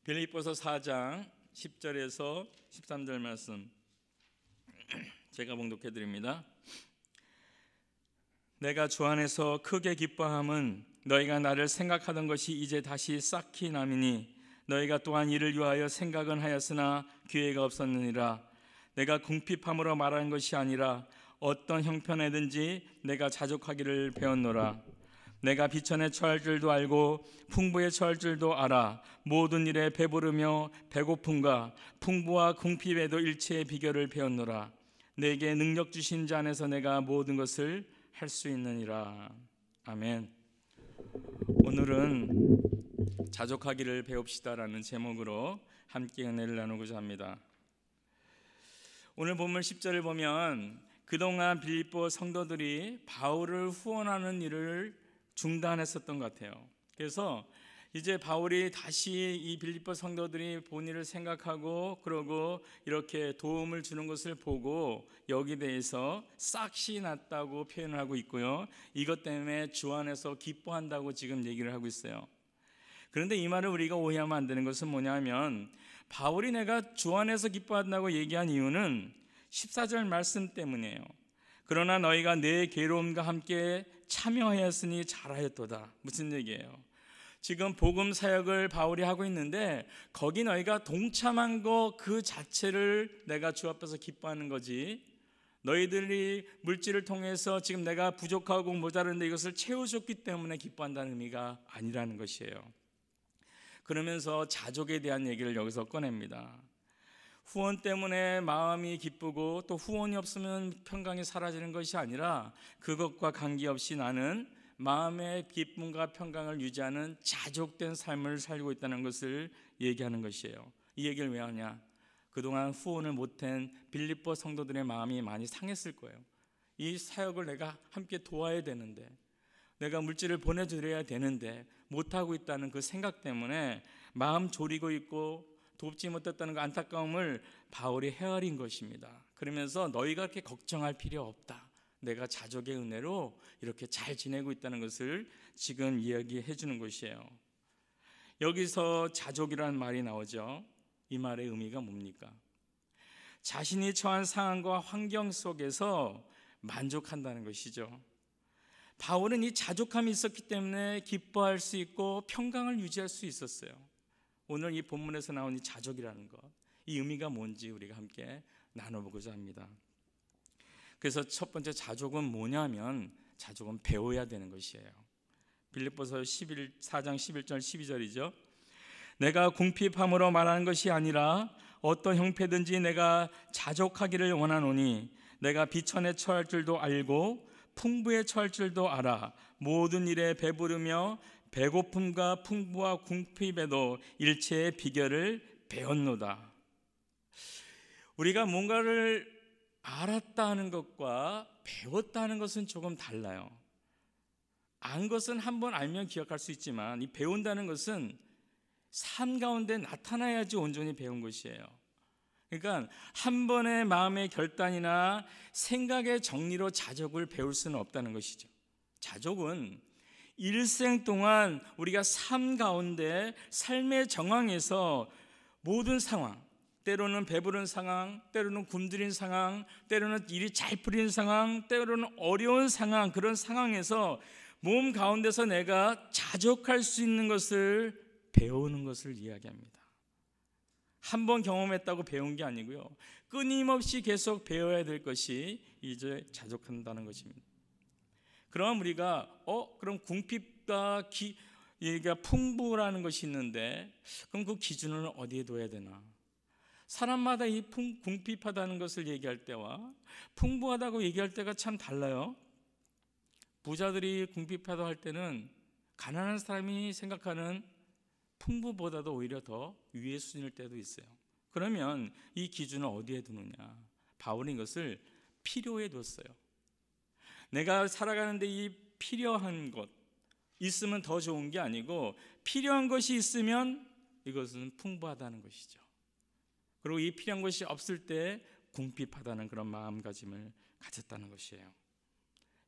빌립보서 4장 10절에서 13절 말씀 제가 봉독해 드립니다. 내가 주 안에서 크게 기뻐함은 너희가 나를 생각하던 것이 이제 다시 싹히 남이니 너희가 또한 이를 위하여 생각은 하였으나 기회가 없었느니라. 내가 궁핍함으로 말하는 것이 아니라 어떤 형편에든지 내가 자족하기를 배웠노라. 내가 비천에 처할 줄도 알고 풍부에 처할 줄도 알아. 모든 일에 배부르며 배고픔과 풍부와 궁핍에도 일체의 비결을 배웠노라. 내게 능력 주신 자 안에서 내가 모든 것을 할 수 있느니라. 아멘. 오늘은 자족하기를 배웁시다라는 제목으로 함께 은혜를 나누고자 합니다. 오늘 본문 10절을 보면 그동안 빌립보 성도들이 바울을 후원하는 일을 중단했었던 것 같아요. 그래서 이제 바울이 다시 이 빌립보 성도들이 본인을 생각하고 그러고 이렇게 도움을 주는 것을 보고 여기 대해서 싹시 났다고 표현을 하고 있고요. 이것 때문에 주 안에서 기뻐한다고 지금 얘기를 하고 있어요. 그런데 이 말을 우리가 오해하면 안 되는 것은 뭐냐면 바울이 내가 주 안에서 기뻐한다고 얘기한 이유는 14절 말씀 때문이에요. 그러나 너희가 내 괴로움과 함께 참여하였으니 잘하였도다. 무슨 얘기예요? 지금 복음 사역을 바울이 하고 있는데 거기 너희가 동참한 거 그 자체를 내가 주 앞에서 기뻐하는 거지, 너희들이 물질을 통해서 지금 내가 부족하고 모자른데 이것을 채워줬기 때문에 기뻐한다는 의미가 아니라는 것이에요. 그러면서 자족에 대한 얘기를 여기서 꺼냅니다. 후원 때문에 마음이 기쁘고 또 후원이 없으면 평강이 사라지는 것이 아니라 그것과 관계없이 나는 마음의 기쁨과 평강을 유지하는 자족된 삶을 살고 있다는 것을 얘기하는 것이에요. 이 얘기를 왜 하냐? 그동안 후원을 못한 빌립보 성도들의 마음이 많이 상했을 거예요. 이 사역을 내가 함께 도와야 되는데, 내가 물질을 보내드려야 되는데 못하고 있다는 그 생각 때문에 마음 졸이고 있고 돕지 못했다는 그 안타까움을 바울이 헤아린 것입니다. 그러면서 너희가 그렇게 걱정할 필요 없다. 내가 자족의 은혜로 이렇게 잘 지내고 있다는 것을 지금 이야기해 주는 것이에요. 여기서 자족이라는 말이 나오죠. 이 말의 의미가 뭡니까? 자신이 처한 상황과 환경 속에서 만족한다는 것이죠. 바울은 이 자족함이 있었기 때문에 기뻐할 수 있고 평강을 유지할 수 있었어요. 오늘 이 본문에서 나온 이 자족이라는 것, 이 의미가 뭔지 우리가 함께 나눠보고자 합니다. 그래서 첫 번째 자족은 뭐냐면 자족은 배워야 되는 것이에요. 빌립보서 4장 11절 12절이죠. 내가 궁핍함으로 말하는 것이 아니라 어떤 형편든지 내가 자족하기를 원하노니 내가 비천에 처할 줄도 알고 풍부에 처할 줄도 알아. 모든 일에 배부르며 배고픔과 풍부와 궁핍에도 일체의 비결을 배웠노다. 우리가 뭔가를 알았다는 것과 배웠다는 것은 조금 달라요. 안 것은 한번 알면 기억할 수 있지만 이 배운다는 것은 삶 가운데 나타나야지 온전히 배운 것이에요. 그러니까 한 번의 마음의 결단이나 생각의 정리로 자족을 배울 수는 없다는 것이죠. 자족은 일생 동안 우리가 삶 가운데 삶의 정황에서 모든 상황, 때로는 배부른 상황, 때로는 굶주린 상황, 때로는 일이 잘 풀리는 상황, 때로는 어려운 상황, 그런 상황에서 몸 가운데서 내가 자족할 수 있는 것을 배우는 것을 이야기합니다. 한 번 경험했다고 배운 게 아니고요, 끊임없이 계속 배워야 될 것이 이제 자족한다는 것입니다. 그럼 우리가 그럼 궁핍과 얘가 풍부라는 것이 있는데 그럼 그 기준을 어디에 둬야 되나? 사람마다 이 궁핍하다는 것을 얘기할 때와 풍부하다고 얘기할 때가 참 달라요. 부자들이 궁핍하다고 할 때는 가난한 사람이 생각하는 풍부보다도 오히려 더 위의 수준일 때도 있어요. 그러면 이 기준을 어디에 두느냐? 바울은 이것을 필요에 뒀어요. 내가 살아가는데 이 필요한 것 있으면 더 좋은 게 아니고 필요한 것이 있으면 이것은 풍부하다는 것이죠. 그리고 이 필요한 것이 없을 때 궁핍하다는 그런 마음가짐을 가졌다는 것이에요.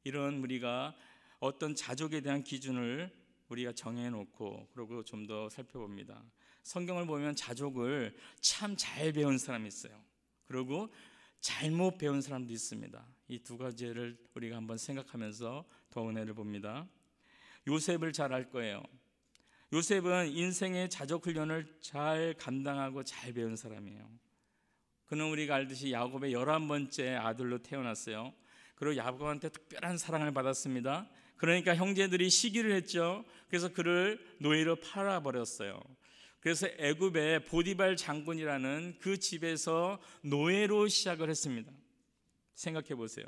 이런 우리가 어떤 자족에 대한 기준을 우리가 정해놓고 그리고 좀 더 살펴봅니다. 성경을 보면 자족을 참 잘 배운 사람이 있어요. 그리고 잘못 배운 사람도 있습니다. 이 두 가지를 우리가 한번 생각하면서 더 은혜를 봅니다. 요셉을 잘 알 거예요. 요셉은 인생의 자족 훈련을 잘 감당하고 잘 배운 사람이에요. 그는 우리가 알듯이 야곱의 11번째 아들로 태어났어요. 그리고 야곱한테 특별한 사랑을 받았습니다. 그러니까 형제들이 시기를 했죠. 그래서 그를 노예로 팔아버렸어요. 그래서 애굽의 보디발 장군이라는 그 집에서 노예로 시작을 했습니다. 생각해 보세요.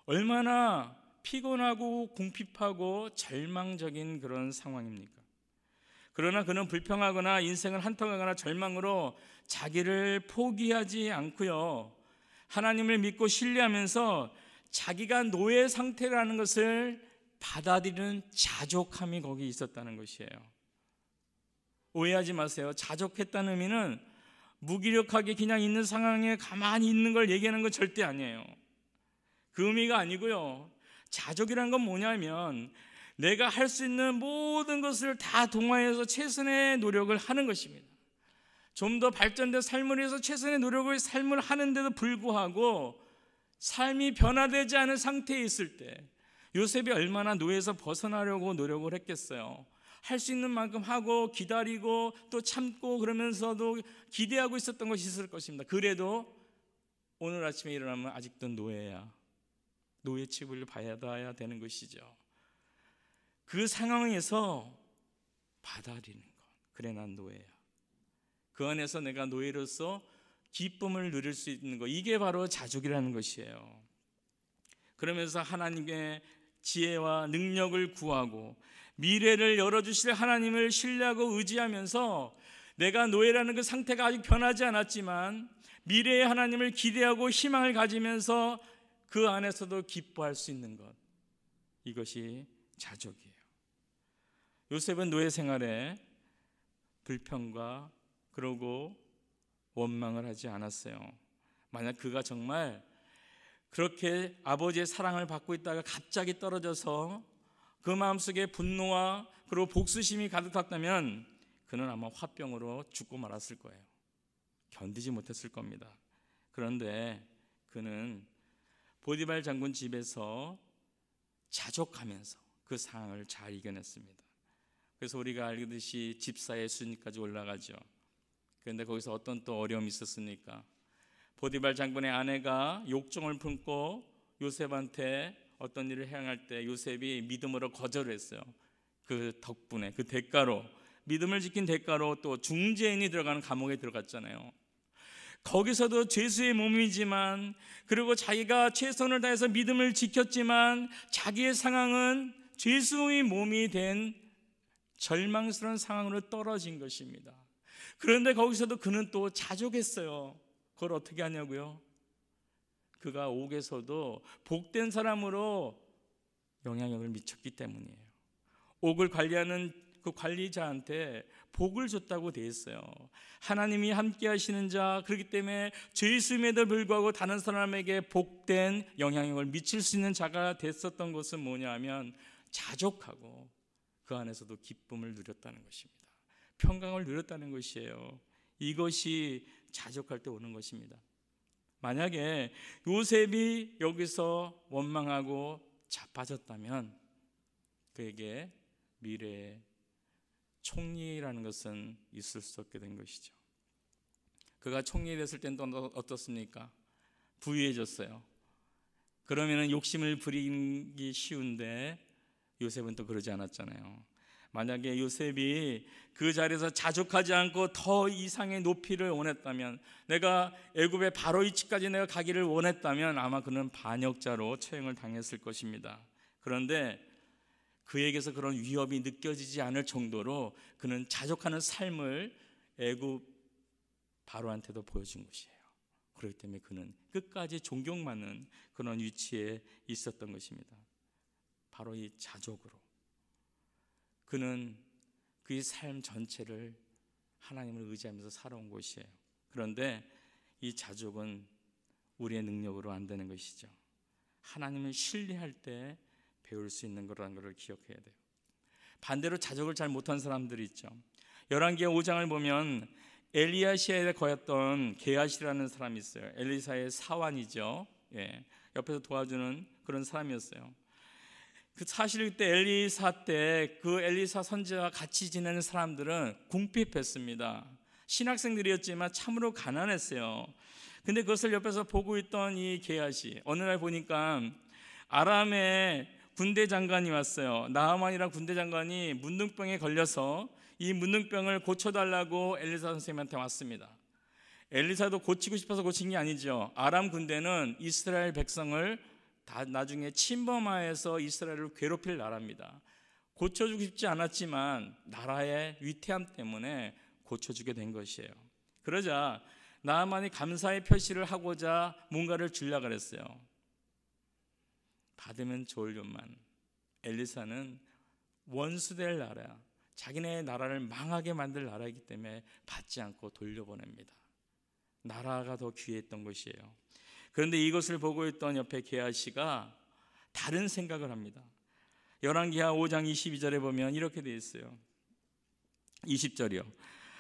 얼마나 피곤하고 궁핍하고 절망적인 그런 상황입니까? 그러나 그는 불평하거나 인생을 한탄하거나 절망으로 자기를 포기하지 않고요, 하나님을 믿고 신뢰하면서 자기가 노예 상태라는 것을 받아들이는 자족함이 거기 있었다는 것이에요. 오해하지 마세요. 자족했다는 의미는 무기력하게 그냥 있는 상황에 가만히 있는 걸 얘기하는 건 절대 아니에요. 그 의미가 아니고요, 자족이란 건 뭐냐면 내가 할 수 있는 모든 것을 다 동원해서 최선의 노력을 하는 것입니다. 좀 더 발전된 삶을 위해서 최선의 노력을 삶을 하는데도 불구하고 삶이 변화되지 않은 상태에 있을 때 요셉이 얼마나 노예에서 벗어나려고 노력을 했겠어요. 할 수 있는 만큼 하고 기다리고 또 참고 그러면서도 기대하고 있었던 것이 있을 것입니다. 그래도 오늘 아침에 일어나면 아직도 노예야. 노예 취급을 받아야 되는 것이죠. 그 상황에서 받아들이는 것. 그래, 난 노예야. 그 안에서 내가 노예로서 기쁨을 누릴 수 있는 것, 이게 바로 자족이라는 것이에요. 그러면서 하나님의 지혜와 능력을 구하고 미래를 열어주실 하나님을 신뢰하고 의지하면서 내가 노예라는 그 상태가 아직 변하지 않았지만 미래의 하나님을 기대하고 희망을 가지면서 그 안에서도 기뻐할 수 있는 것, 이것이 자족이에요. 요셉은 노예 생활에 불평과 그러고 원망을 하지 않았어요. 만약 그가 정말 그렇게 아버지의 사랑을 받고 있다가 갑자기 떨어져서 그 마음속에 분노와 그리고 복수심이 가득했다면 그는 아마 화병으로 죽고 말았을 거예요. 견디지 못했을 겁니다. 그런데 그는 보디발 장군 집에서 자족하면서 그 상황을 잘 이겨냈습니다. 그래서 우리가 알듯이 집사의 순위까지 올라가죠. 그런데 거기서 어떤 또 어려움이 있었습니까? 보디발 장군의 아내가 욕정을 품고 요셉한테 어떤 일을 행할 때 요셉이 믿음으로 거절을 했어요. 그 덕분에, 그 대가로, 믿음을 지킨 대가로 또 중재인이 들어가는 감옥에 들어갔잖아요. 거기서도 죄수의 몸이지만, 그리고 자기가 최선을 다해서 믿음을 지켰지만 자기의 상황은 죄수의 몸이 된 절망스러운 상황으로 떨어진 것입니다. 그런데 거기서도 그는 또 자족했어요. 그걸 어떻게 하냐고요? 그가 옥에서도 복된 사람으로 영향력을 미쳤기 때문이에요. 옥을 관리하는 그 관리자한테 복을 줬다고 되어 있어요. 하나님이 함께 하시는 자, 그렇기 때문에 죄수임에도 불구하고 다른 사람에게 복된 영향력을 미칠 수 있는 자가 됐었던 것은 뭐냐면 자족하고 그 안에서도 기쁨을 누렸다는 것입니다. 평강을 누렸다는 것이에요. 이것이 자족할 때 오는 것입니다. 만약에 요셉이 여기서 원망하고 자빠졌다면 그에게 미래에 총리라는 것은 있을 수 없게 된 것이죠. 그가 총리 됐을 때는 또 어떻습니까? 부유해졌어요. 그러면 욕심을 부리기 쉬운데 요셉은 또 그러지 않았잖아요. 만약에 요셉이 그 자리에서 자족하지 않고 더 이상의 높이를 원했다면, 내가 애굽의 바로 위치까지 내가 가기를 원했다면 아마 그는 반역자로 처형을 당했을 것입니다. 그런데 그에게서 그런 위협이 느껴지지 않을 정도로 그는 자족하는 삶을 애굽 바로한테도 보여준 것이에요. 그렇기 때문에 그는 끝까지 존경받는 그런 위치에 있었던 것입니다. 바로 이 자족으로 그는 그의 삶 전체를 하나님을 의지하면서 살아온 것이에요. 그런데 이 자족은 우리의 능력으로 안 되는 것이죠. 하나님을 신뢰할 때 배울 수 있는 거라는 것을 기억해야 돼요. 반대로 자족을 잘 못한 사람들이 있죠. 열왕기하 5장을 보면 엘리야시에 거했던 게하시라는 사람이 있어요. 엘리사의 사환이죠. 옆에서 도와주는 그런 사람이었어요. 그 사실 그때 엘리사 때 그 엘리사 선지자와 같이 지내는 사람들은 궁핍했습니다. 신학생들이었지만 참으로 가난했어요. 근데 그것을 옆에서 보고 있던 이 게하시, 어느 날 보니까 아람의 군대 장관이 왔어요. 나하만이라는 군대 장관이 문둥병에 걸려서 이 문둥병을 고쳐달라고 엘리사 선생님한테 왔습니다. 엘리사도 고치고 싶어서 고친 게 아니죠. 아람 군대는 이스라엘 백성을 다 나중에 침범하여서 이스라엘을 괴롭힐 나라입니다. 고쳐주고 싶지 않았지만 나라의 위태함 때문에 고쳐주게 된 것이에요. 그러자 나하만이 감사의 표시를 하고자 뭔가를 주려고 그랬어요. 받으면 좋으련만 엘리사는 원수될 나라, 자기네 나라를 망하게 만들 나라이기 때문에 받지 않고 돌려보냅니다. 나라가 더 귀했던 것이에요. 그런데 이것을 보고 있던 옆에 게하시가 다른 생각을 합니다. 열왕기하 5장 22절에 보면 이렇게 되어 있어요. 20절이요.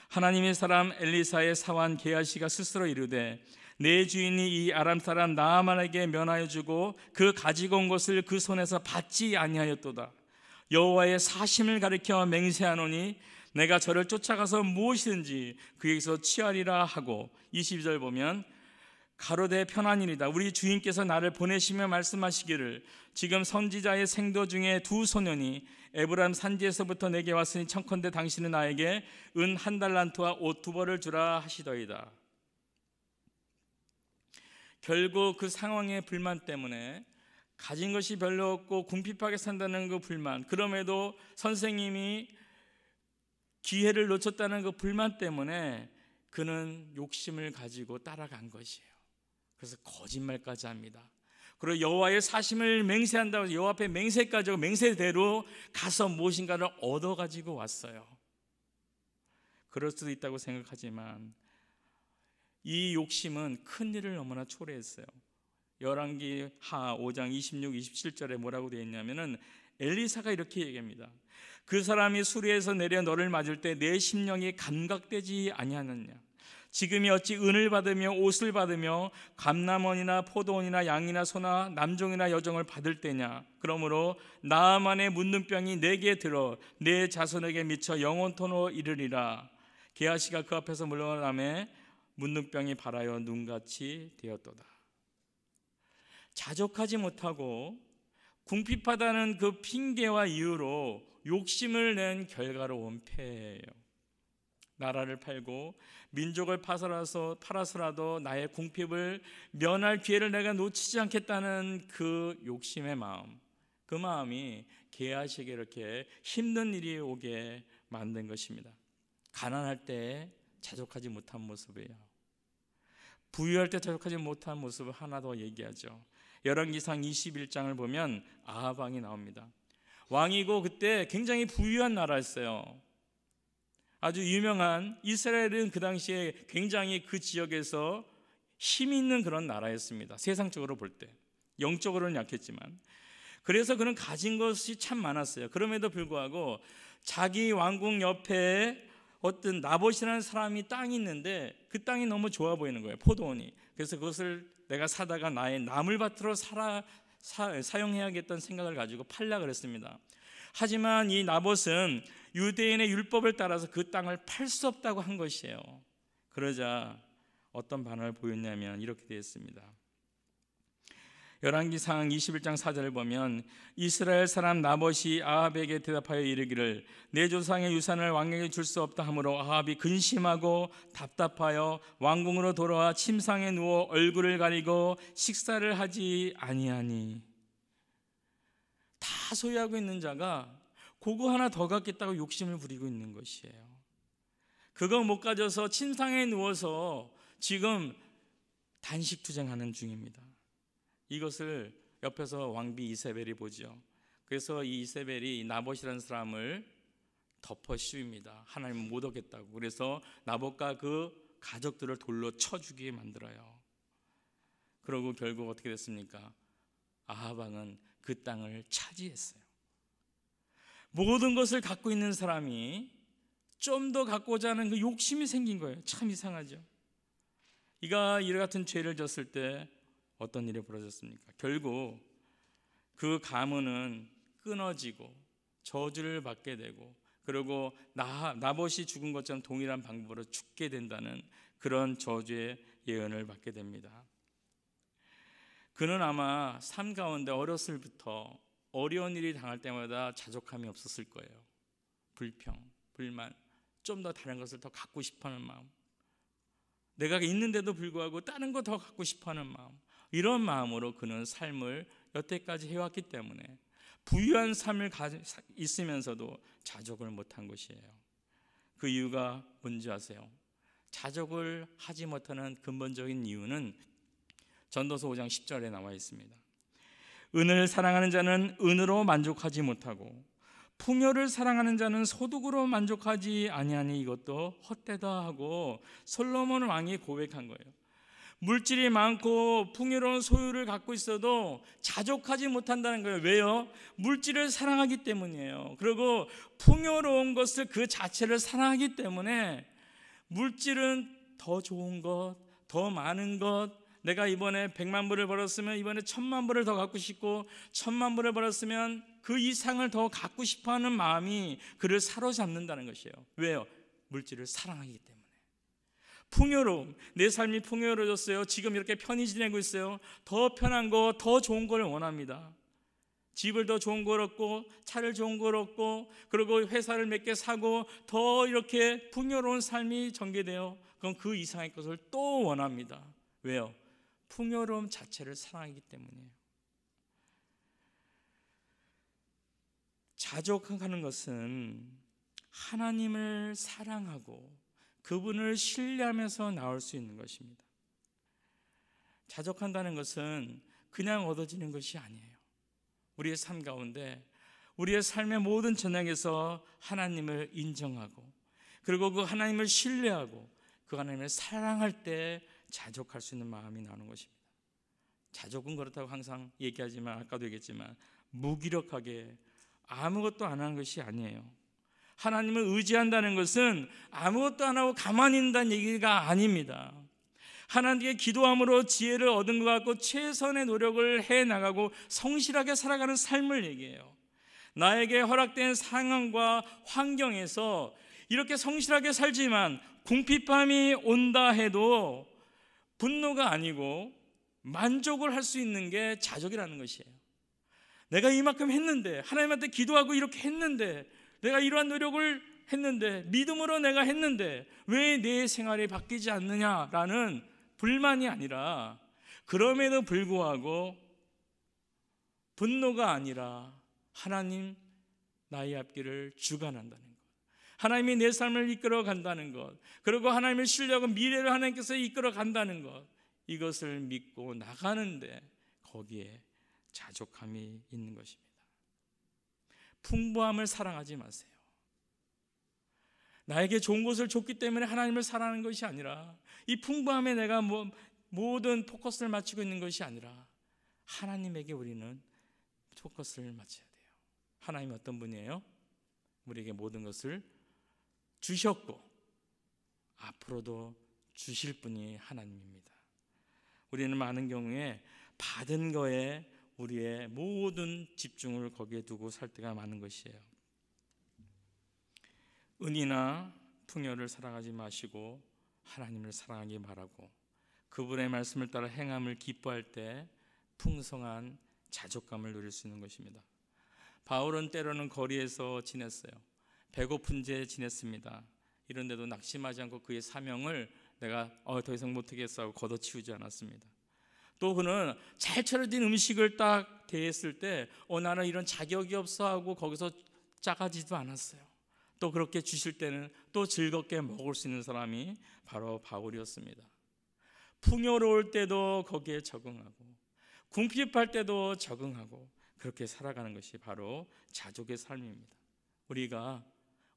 하나님의 사람 엘리사의 사환 게하시가 스스로 이르되 내 주인이 이 아람 사람 나하만에게 면하여 주고 그 가지고 온 것을 그 손에서 받지 아니하였도다. 여호와의 사심을 가리켜 맹세하노니 내가 저를 쫓아가서 무엇이든지 그에게서 취하리라 하고 22절 보면 가로되 편안이니이다. 우리 주인께서 나를 보내시며 말씀하시기를 지금 선지자의 생도 중에 두 소년이 에브라임 산지에서부터 내게 왔으니 청컨대 당신은 나에게 은 1달란트와 옷 2벌을 주라 하시더이다. 결국 그 상황의 불만 때문에 가진 것이 별로 없고 궁핍하게 산다는 그 불만, 그럼에도 선생님이 기회를 놓쳤다는 그 불만 때문에 그는 욕심을 가지고 따라간 것이에요. 그래서 거짓말까지 합니다. 그리고 여호와의 사심을 맹세한다고 해서 여호와 앞에 맹세까지 하고 맹세대로 가서 무엇인가를 얻어가지고 왔어요. 그럴 수도 있다고 생각하지만 이 욕심은 큰 일을 너무나 초래했어요. 열왕기하 5장 26, 27절에 뭐라고 되어 있냐면은 엘리사가 이렇게 얘기합니다. 그 사람이 수리에서 내려 너를 맞을 때 내 심령이 감각되지 아니하느냐. 지금이 어찌 은을 받으며 옷을 받으며 감람원이나 포도원이나 양이나 소나 남종이나 여종을 받을 때냐. 그러므로 나하만의 문둥병이 내게 들어 내 자손에게 미쳐 영원토로 이르리라. 게하시가 그 앞에서 물러나매 문둥병이 발하여 눈같이 되었도다. 자족하지 못하고 궁핍하다는 그 핑계와 이유로 욕심을 낸 결과로 온 패예요. 나라를 팔고 민족을 팔아서라도 나의 궁핍을 면할 기회를 내가 놓치지 않겠다는 그 욕심의 마음, 그 마음이 게하시에게 이렇게 힘든 일이 오게 만든 것입니다. 가난할 때 자족하지 못한 모습이에요. 부유할 때 자족하지 못한 모습을 하나 더 얘기하죠. 열왕기상 21장을 보면 아합 왕이 나옵니다. 왕이고 그때 굉장히 부유한 나라였어요. 아주 유명한, 이스라엘은 그 당시에 굉장히 그 지역에서 힘이 있는 그런 나라였습니다. 세상적으로 볼 때 영적으로는 약했지만. 그래서 그는 가진 것이 참 많았어요. 그럼에도 불구하고 자기 왕궁 옆에 어떤 나봇이라는 사람이 땅이 있는데 그 땅이 너무 좋아 보이는 거예요. 포도원이. 그래서 그것을 내가 사다가 나의 나물밭으로 사용해야겠다는 생각을 가지고 팔려고 그랬습니다. 하지만 이 나봇은 유대인의 율법을 따라서 그 땅을 팔 수 없다고 한 것이에요. 그러자 어떤 반응을 보였냐면 이렇게 되어 있습니다. 열왕기상 21장 4절을 보면 이스라엘 사람 나봇이 아합에게 대답하여 이르기를 내 조상의 유산을 왕에게 줄 수 없다 하므로 아합이 근심하고 답답하여 왕궁으로 돌아와 침상에 누워 얼굴을 가리고 식사를 하지 아니하니. 다 소유하고 있는 자가 그거 하나 더 갖겠다고 욕심을 부리고 있는 것이에요. 그거 못 가져서 침상에 누워서 지금 단식투쟁하는 중입니다. 이것을 옆에서 왕비 이세벨이 보죠. 그래서 이 이세벨이 나봇이라는 사람을 덮어 씌웁니다. 하나님은 못 오겠다고. 그래서 나봇과 그 가족들을 돌로 쳐 죽이게 만들어요. 그러고 결국 어떻게 됐습니까? 아합 왕은 그 땅을 차지했어요. 모든 것을 갖고 있는 사람이 좀 더 갖고자 하는 그 욕심이 생긴 거예요. 참 이상하죠. 이가 이와 같은 죄를 졌을 때 어떤 일이 벌어졌습니까? 결국 그 가문은 끊어지고 저주를 받게 되고, 그리고 나봇이 죽은 것처럼 동일한 방법으로 죽게 된다는 그런 저주의 예언을 받게 됩니다. 그는 아마 삶 가운데 어렸을 부터 어려운 일이 당할 때마다 자족함이 없었을 거예요. 불평, 불만, 좀 더 다른 것을 더 갖고 싶어하는 마음, 내가 있는데도 불구하고 다른 거 더 갖고 싶어하는 마음, 이런 마음으로 그는 삶을 여태까지 해왔기 때문에 부유한 삶을 있으면서도 자족을 못한 것이에요. 그 이유가 뭔지 아세요? 자족을 하지 못하는 근본적인 이유는 전도서 5장 10절에 나와 있습니다. 은을 사랑하는 자는 은으로 만족하지 못하고 풍요를 사랑하는 자는 소득으로 만족하지 아니하니 이것도 헛되다 하고 솔로몬 왕이 고백한 거예요. 물질이 많고 풍요로운 소유를 갖고 있어도 자족하지 못한다는 거예요. 왜요? 물질을 사랑하기 때문이에요. 그리고 풍요로운 것을 그 자체를 사랑하기 때문에 물질은 더 좋은 것, 더 많은 것, 내가 이번에 100만 불을 벌었으면 이번에 1000만 불을 더 갖고 싶고, 1000만 불을 벌었으면 그 이상을 더 갖고 싶어하는 마음이 그를 사로잡는다는 것이에요. 왜요? 물질을 사랑하기 때문에. 풍요로움, 내 삶이 풍요로워졌어요. 지금 이렇게 편히 지내고 있어요. 더 편한 거, 더 좋은 걸 원합니다. 집을 더 좋은 걸 얻고, 차를 좋은 걸 얻고, 그리고 회사를 몇 개 사고, 더 이렇게 풍요로운 삶이 전개돼요. 그럼 그 이상의 것을 또 원합니다. 왜요? 풍요로움 자체를 사랑하기 때문이에요. 자족하는 것은 하나님을 사랑하고 그분을 신뢰하면서 나올 수 있는 것입니다. 자족한다는 것은 그냥 얻어지는 것이 아니에요. 우리의 삶 가운데, 우리의 삶의 모든 전역에서 하나님을 인정하고, 그리고 그 하나님을 신뢰하고 그 하나님을 사랑할 때 자족할 수 있는 마음이 나오는 것입니다. 자족은 그렇다고 항상 얘기하지만, 아까도 얘기했지만 무기력하게 아무것도 안 하는 것이 아니에요. 하나님을 의지한다는 것은 아무것도 안 하고 가만히 있는다는 얘기가 아닙니다. 하나님께 기도함으로 지혜를 얻은 것 같고 최선의 노력을 해나가고 성실하게 살아가는 삶을 얘기해요. 나에게 허락된 상황과 환경에서 이렇게 성실하게 살지만 궁핍함이 온다 해도 분노가 아니고 만족을 할 수 있는 게 자족이라는 것이에요. 내가 이만큼 했는데, 하나님한테 기도하고 이렇게 했는데, 내가 이러한 노력을 했는데, 믿음으로 내가 했는데 왜 내 생활이 바뀌지 않느냐라는 불만이 아니라, 그럼에도 불구하고 분노가 아니라 하나님, 나의 앞길을 주관한다는 것, 하나님이 내 삶을 이끌어 간다는 것, 그리고 하나님을 신뢰하고 미래를 하나님께서 이끌어 간다는 것, 이것을 믿고 나가는데 거기에 자족함이 있는 것입니다. 풍부함을 사랑하지 마세요. 나에게 좋은 것을 줬기 때문에 하나님을 사랑하는 것이 아니라, 이 풍부함에 내가 모든 포커스를 맞추고 있는 것이 아니라 하나님에게 우리는 포커스를 맞춰야 돼요. 하나님이 어떤 분이에요? 우리에게 모든 것을 주셨고 앞으로도 주실 분이 하나님입니다. 우리는 많은 경우에 받은 거에 우리의 모든 집중을 거기에 두고 살 때가 많은 것이에요. 은이나 풍요를 사랑하지 마시고 하나님을 사랑하기 바라고, 그분의 말씀을 따라 행함을 기뻐할 때 풍성한 자족감을 누릴 수 있는 것입니다. 바울은 때로는 거리에서 지냈어요. 배고픈 채 지냈습니다. 이런데도 낙심하지 않고 그의 사명을 내가 더 이상 못하겠어 하고 걷어치우지 않았습니다. 또 그는 잘 차려진 음식을 딱 대했을 때 나는 이런 자격이 없어 하고 거기서 짜가지도 않았어요. 또 그렇게 주실 때는 또 즐겁게 먹을 수 있는 사람이 바로 바울이었습니다. 풍요로울 때도 거기에 적응하고, 궁핍할 때도 적응하고, 그렇게 살아가는 것이 바로 자족의 삶입니다. 우리가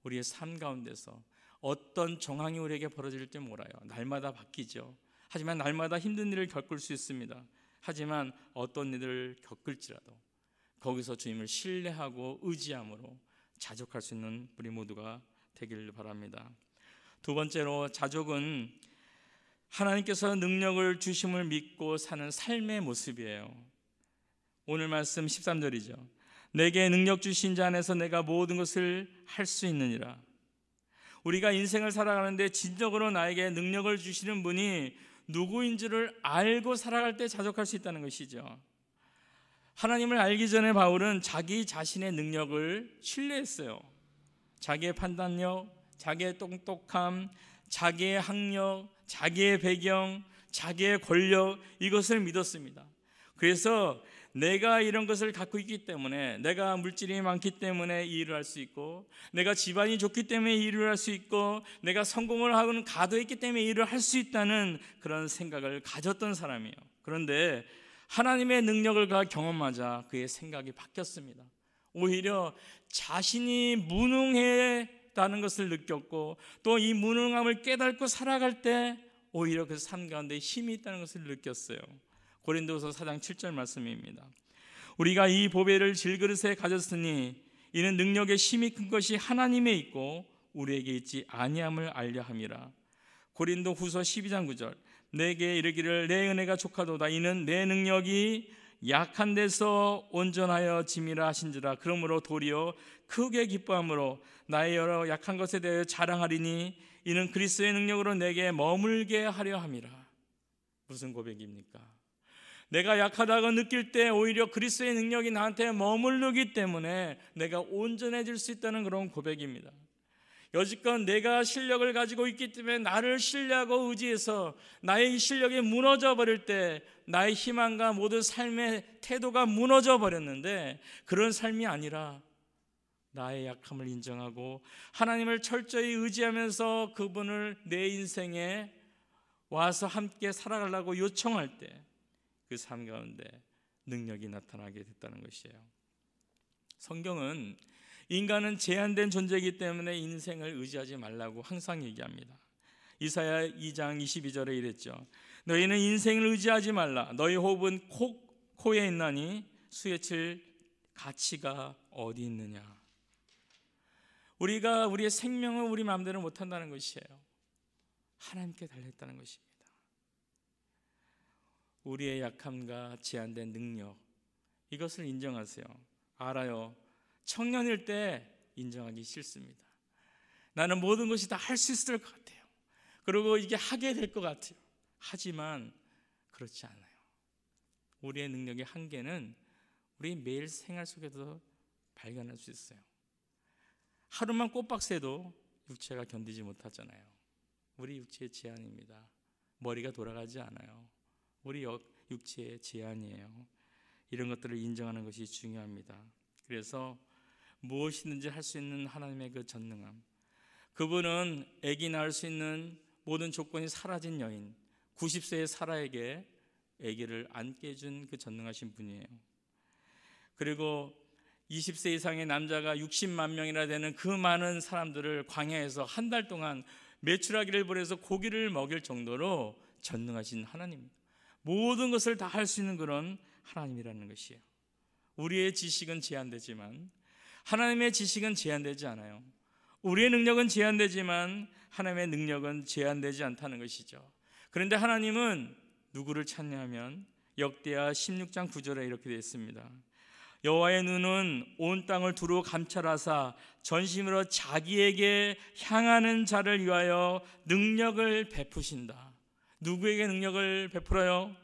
우리의 삶 가운데서 어떤 정황이 우리에게 벌어질지 몰라요. 날마다 바뀌죠. 하지만 날마다 힘든 일을 겪을 수 있습니다. 하지만 어떤 일을 겪을지라도 거기서 주님을 신뢰하고 의지함으로 자족할 수 있는 우리 모두가 되길 바랍니다. 두 번째로, 자족은 하나님께서 능력을 주심을 믿고 사는 삶의 모습이에요. 오늘 말씀 13절이죠. 내게 능력 주신 자 안에서 내가 모든 것을 할 수 있느니라. 우리가 인생을 살아가는데 진정으로 나에게 능력을 주시는 분이 누구인지를 알고 살아갈 때 자족할 수 있다는 것이죠. 하나님을 알기 전에 바울은 자기 자신의 능력을 신뢰했어요. 자기의 판단력, 자기의 똑똑함, 자기의 학력, 자기의 배경, 자기의 권력, 이것을 믿었습니다. 그래서 내가 이런 것을 갖고 있기 때문에, 내가 물질이 많기 때문에 이 일을 할 수 있고, 내가 집안이 좋기 때문에 이 일을 할 수 있고, 내가 성공을 하고는 가도했기 때문에 이 일을 할 수 있다는 그런 생각을 가졌던 사람이에요. 그런데 하나님의 능력을 경험하자 그의 생각이 바뀌었습니다. 오히려 자신이 무능했다는 것을 느꼈고, 또 이 무능함을 깨닫고 살아갈 때 오히려 그 삶 가운데 힘이 있다는 것을 느꼈어요. 고린도서 4장 7절 말씀입니다. 우리가 이 보배를 질그릇에 가졌으니 이는 능력의 힘이 큰 것이 하나님에 있고 우리에게 있지 아니함을 알려 함이라. 고린도 후서 12장 9절. 내게 이르기를 내 은혜가 족하도다. 이는 내 능력이 약한 데서 온전하여 짐이라 하신지라. 그러므로 도리어 크게 기뻐함으로 나의 여러 약한 것에 대해 자랑하리니 이는 그리스도의 능력으로 내게 머물게 하려 함이라. 무슨 고백입니까? 내가 약하다고 느낄 때 오히려 그리스도의 능력이 나한테 머무르기 때문에 내가 온전해질 수 있다는 그런 고백입니다. 여지껏 내가 실력을 가지고 있기 때문에 나를 신뢰하고 의지해서 나의 이 실력이 무너져 버릴 때 나의 희망과 모든 삶의 태도가 무너져 버렸는데, 그런 삶이 아니라 나의 약함을 인정하고 하나님을 철저히 의지하면서 그분을 내 인생에 와서 함께 살아가려고 요청할 때 그 삶 가운데 능력이 나타나게 됐다는 것이에요. 성경은 인간은 제한된 존재이기 때문에 인생을 의지하지 말라고 항상 얘기합니다. 이사야 2장 22절에 이랬죠. 너희는 인생을 의지하지 말라. 너희 호흡은 코에 있나니 수에칠 가치가 어디 있느냐. 우리가 우리의 생명을 우리 마음대로 못한다는 것이에요. 하나님께 달렸다는 것입니다. 우리의 약함과 제한된 능력, 이것을 인정하세요. 알아요. 청년일 때 인정하기 싫습니다. 나는 모든 것이 다 할 수 있을 것 같아요. 그리고 이게 하게 될 것 같아요. 하지만 그렇지 않아요. 우리의 능력의 한계는 우리 매일 생활 속에서 발견할 수 있어요. 하루만 꼬박 새도 육체가 견디지 못하잖아요. 우리 육체의 제한입니다. 머리가 돌아가지 않아요. 우리 육체의 제한이에요. 이런 것들을 인정하는 것이 중요합니다. 그래서 무엇이든지 할 수 있는 하나님의 그 전능함, 그분은 아기 낳을 수 있는 모든 조건이 사라진 여인 90세의 사라에게 아기를 안게 해준 그 전능하신 분이에요. 그리고 20세 이상의 남자가 60만 명이나 되는 그 많은 사람들을 광야에서 한 달 동안 메추라기를 보내서 고기를 먹일 정도로 전능하신 하나님, 모든 것을 다 할 수 있는 그런 하나님이라는 것이에요. 우리의 지식은 제한되지만 하나님의 지식은 제한되지 않아요. 우리의 능력은 제한되지만 하나님의 능력은 제한되지 않다는 것이죠. 그런데 하나님은 누구를 찾냐면 역대하 16장 9절에 이렇게 되어 있습니다. 여호와의 눈은 온 땅을 두루 감찰하사 전심으로 자기에게 향하는 자를 위하여 능력을 베푸신다. 누구에게 능력을 베풀어요?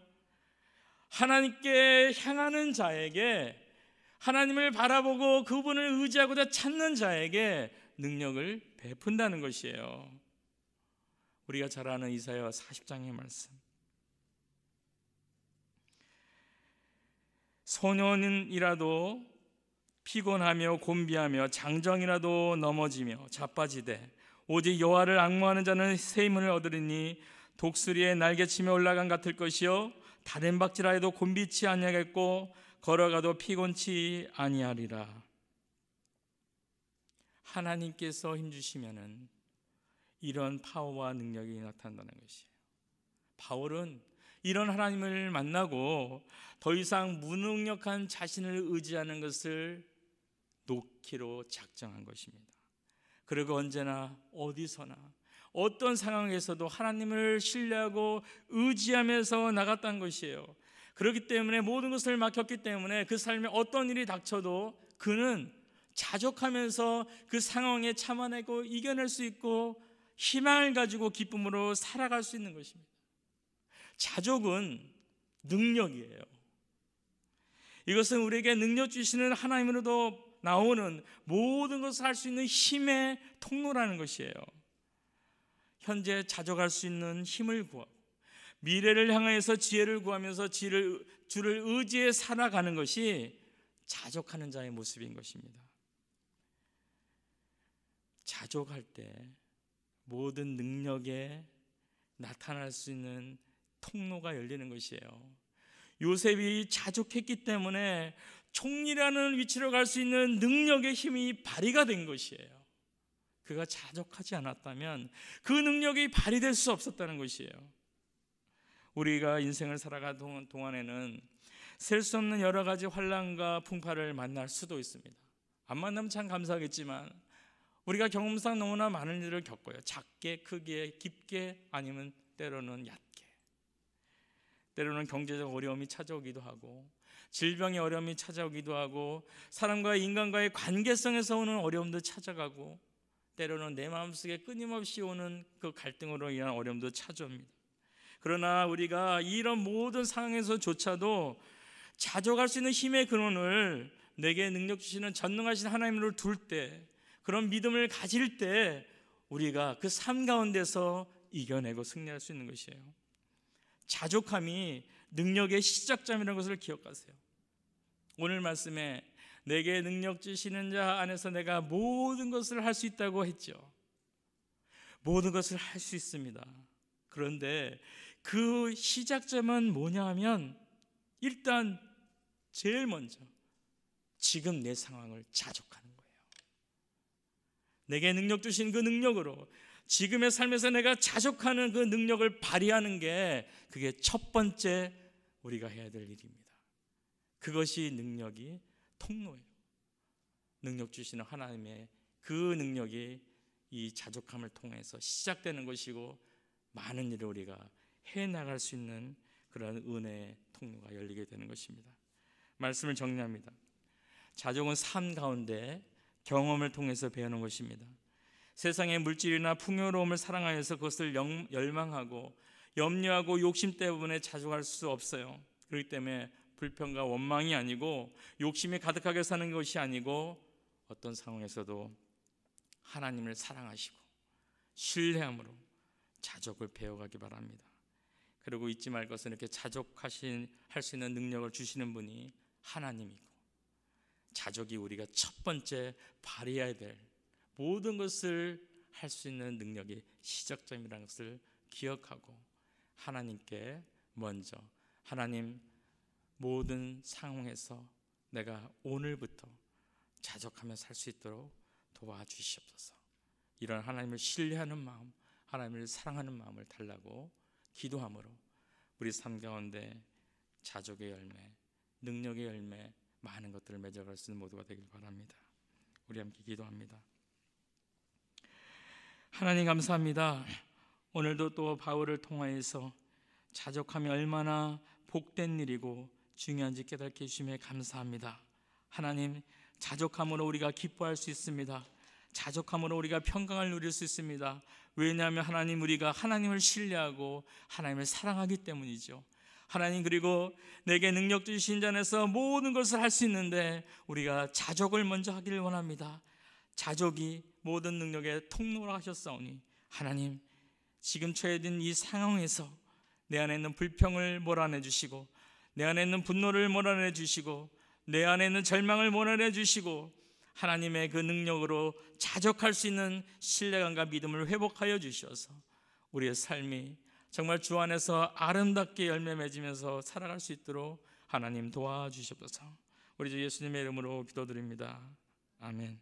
하나님께 향하는 자에게, 하나님을 바라보고 그분을 의지하고자 찾는 자에게 능력을 베푼다는 것이에요. 우리가 잘 아는 이사야 40장의 말씀. 소년이라도 피곤하며 곤비하며 장정이라도 넘어지며 자빠지되 오직 여호와를 앙모하는 자는 새 힘을 얻으리니 독수리의 날개치며 올라간 같을 것이요 다른 박질하여도 곤비치 아니하겠고 걸어가도 피곤치 아니하리라. 하나님께서 힘주시면은 이런 파워와 능력이 나타난다는 것이에요. 바울은 이런 하나님을 만나고 더 이상 무능력한 자신을 의지하는 것을 놓기로 작정한 것입니다. 그리고 언제나 어디서나 어떤 상황에서도 하나님을 신뢰하고 의지하면서 나갔다는 것이에요. 그렇기 때문에 모든 것을 맡겼기 때문에 그 삶에 어떤 일이 닥쳐도 그는 자족하면서 그 상황에 참아내고 이겨낼 수 있고 희망을 가지고 기쁨으로 살아갈 수 있는 것입니다. 자족은 능력이에요. 이것은 우리에게 능력 주시는 하나님으로도 나오는 모든 것을 할 수 있는 힘의 통로라는 것이에요. 현재 자족할 수 있는 힘을 구하고 미래를 향해서 지혜를 구하면서 주를 의지해 살아가는 것이 자족하는 자의 모습인 것입니다. 자족할 때 모든 능력에 나타날 수 있는 통로가 열리는 것이에요. 요셉이 자족했기 때문에 총리라는 위치로 갈 수 있는 능력의 힘이 발휘가 된 것이에요. 그가 자족하지 않았다면 그 능력이 발휘될 수 없었다는 것이에요. 우리가 인생을 살아가는 동안에는 셀 수 없는 여러 가지 환난과 풍파를 만날 수도 있습니다. 안 만나면 참 감사하겠지만 우리가 경험상 너무나 많은 일을 겪어요. 작게, 크게, 깊게, 아니면 때로는 얕게. 때로는 경제적 어려움이 찾아오기도 하고 질병의 어려움이 찾아오기도 하고 사람과 인간과의 관계성에서 오는 어려움도 찾아가고 때로는 내 마음속에 끊임없이 오는 그 갈등으로 인한 어려움도 찾아옵니다. 그러나 우리가 이런 모든 상황에서조차도 자족할 수 있는 힘의 근원을 내게 능력 주시는 전능하신 하나님으로 둘 때, 그런 믿음을 가질 때 우리가 그 삶 가운데서 이겨내고 승리할 수 있는 것이에요. 자족함이 능력의 시작점이라는 것을 기억하세요. 오늘 말씀에 내게 능력 주시는 자 안에서 내가 모든 것을 할 수 있다고 했죠. 모든 것을 할 수 있습니다. 그런데 그 시작점은 뭐냐 하면 일단 제일 먼저 지금 내 상황을 자족하는 거예요. 내게 능력 주신 그 능력으로 지금의 삶에서 내가 자족하는 그 능력을 발휘하는 게 그게 첫 번째 우리가 해야 될 일입니다. 그것이 능력이 통로예요. 능력 주시는 하나님의 그 능력이 이 자족함을 통해서 시작되는 것이고 많은 일을 우리가 해나갈 수 있는 그런 은혜의 통로가 열리게 되는 것입니다. 말씀을 정리합니다. 자족은 삶 가운데 경험을 통해서 배우는 것입니다. 세상의 물질이나 풍요로움을 사랑하여서 그것을 열망하고 염려하고 욕심 때문에 자족할 수 없어요. 그렇기 때문에 불평과 원망이 아니고 욕심이 가득하게 사는 것이 아니고 어떤 상황에서도 하나님을 사랑하시고 신뢰함으로 자족을 배워가기 바랍니다. 그리고 잊지 말 것은 이렇게 할 수 있는 능력을 주시는 분이 하나님이고 자족이 우리가 첫 번째 발휘해야 될 모든 것을 할 수 있는 능력의 시작점이라는 것을 기억하고 하나님께 먼저 하나님 모든 상황에서 내가 오늘부터 자족하며 살 수 있도록 도와주시옵소서. 이런 하나님을 신뢰하는 마음, 하나님을 사랑하는 마음을 달라고 기도함으로 우리 삶 가운데 자족의 열매, 능력의 열매, 많은 것들을 맺어갈 수 있는 모두가 되길 바랍니다. 우리 함께 기도합니다. 하나님 감사합니다. 오늘도 또 바울을 통하여서 자족함이 얼마나 복된 일이고 중요한지 깨닫게 해주심에 감사합니다. 하나님, 자족함으로 우리가 기뻐할 수 있습니다. 자족함으로 우리가 평강을 누릴 수 있습니다. 왜냐하면 하나님, 우리가 하나님을 신뢰하고 하나님을 사랑하기 때문이죠. 하나님, 그리고 내게 능력 주신 자 안에서 모든 것을 할 수 있는데 우리가 자족을 먼저 하기를 원합니다. 자족이 모든 능력의 통로라 하셨사오니 하나님, 지금 처해진 이 상황에서 내 안에 있는 불평을 몰아내 주시고 내 안에 있는 분노를 몰아내 주시고 내 안에 있는 절망을 몰아내 주시고 하나님의 그 능력으로 자족할 수 있는 신뢰감과 믿음을 회복하여 주셔서 우리의 삶이 정말 주 안에서 아름답게 열매 맺으면서 살아갈 수 있도록 하나님 도와주시옵소서. 우리 주 예수님의 이름으로 기도드립니다. 아멘.